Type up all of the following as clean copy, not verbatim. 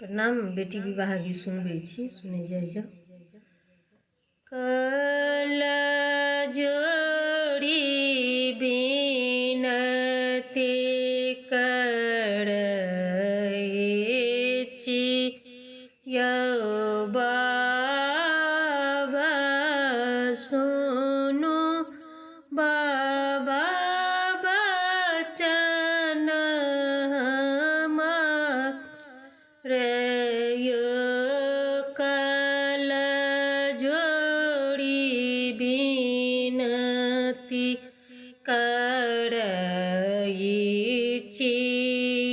प्रणाम। बेटी विवाह गीत सुनबे छी, सुने जाइए। कल जोड़ी बिनती करैछि यौ बाबा सुनु बाबा बचन हमर यो कल जोड़ी बिनती करैछि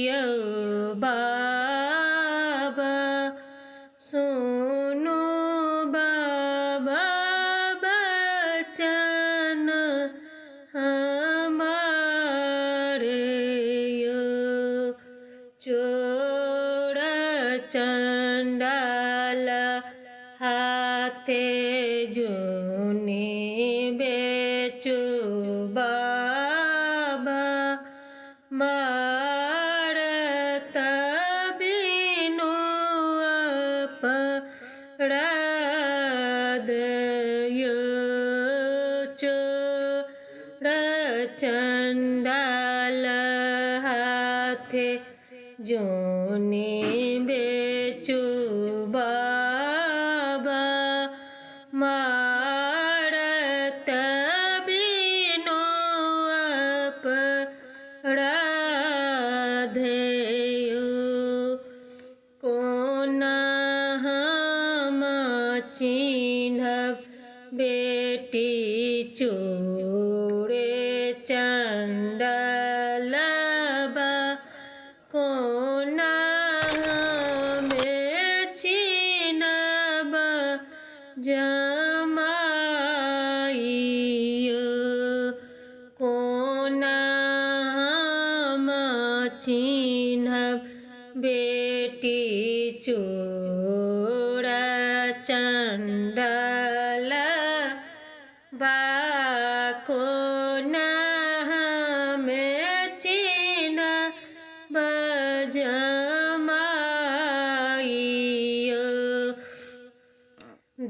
यौ बाबा सुनु बाबा बचन हमर यो चोर चंडाल हाथे जोने बेचु बाबा मारत बिनु अपराध यो चोर चंडाल हाथे जोने बेचु बाबा मारत बिनु अपराध यो कोना हम चिन्हब बेटी चोरे चंडाल बा कोना हमें चिन्हब जमाइयो कोना हम चिन्हब बेटी चोर चंडाल बा कोना हमें चिन्हब जमाइयो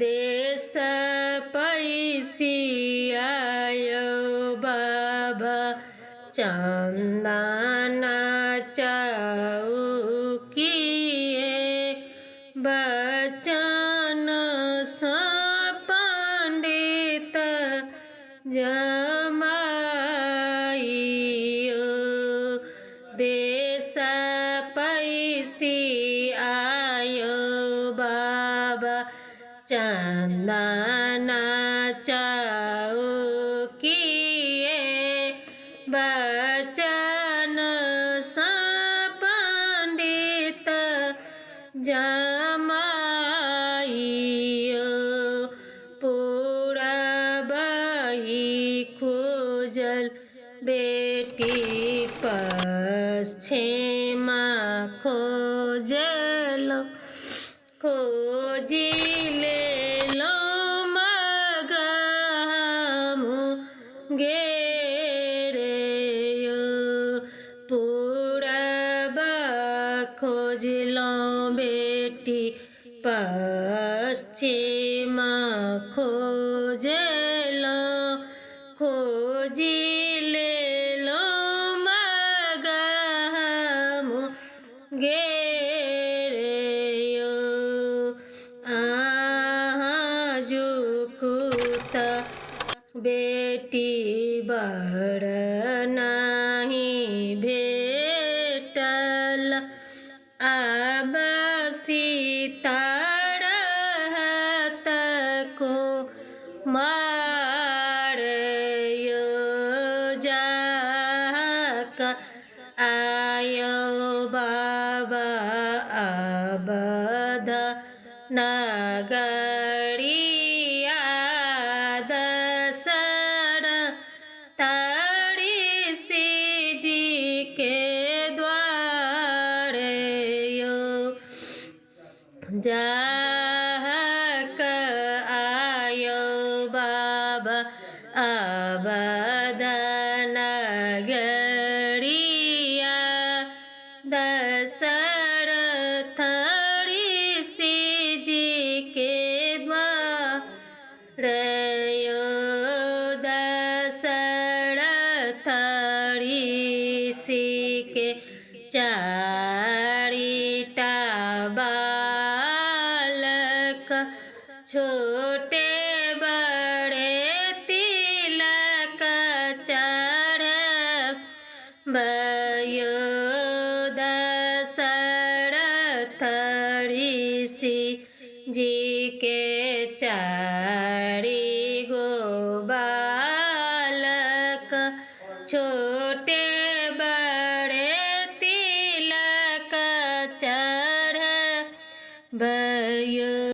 देश पैसियायो बाबा चंदन चौकिए बचन सा पंडित जमाइयो देश पैसियायो बाबा चंदन चौकिए बचन सा पंडित जमाइयो पूरबही खोजल बेटी पश्चिम खोजल खोजी लेलो मगहमु गेरेयो पूरब खोजलो बेटी पश्चिम खोजलो खोजी लेलो मगहमु गेरेयो जुकुत बेटी बर नहीं भेटल अब सीतार को मारयो जाक आयो बाबा अबध नगरिया दसर ताड़ी जी के द्वार यो जाहक आयो बाबा अबध नगरिया दशरथ तड़ी सी के चारिटा बालक छोटे बड़े तिलक चढ़ भयो दशरथ ऋषि जी के चारि गो बालक छोटे बड़े तिलक चढ़ भयो।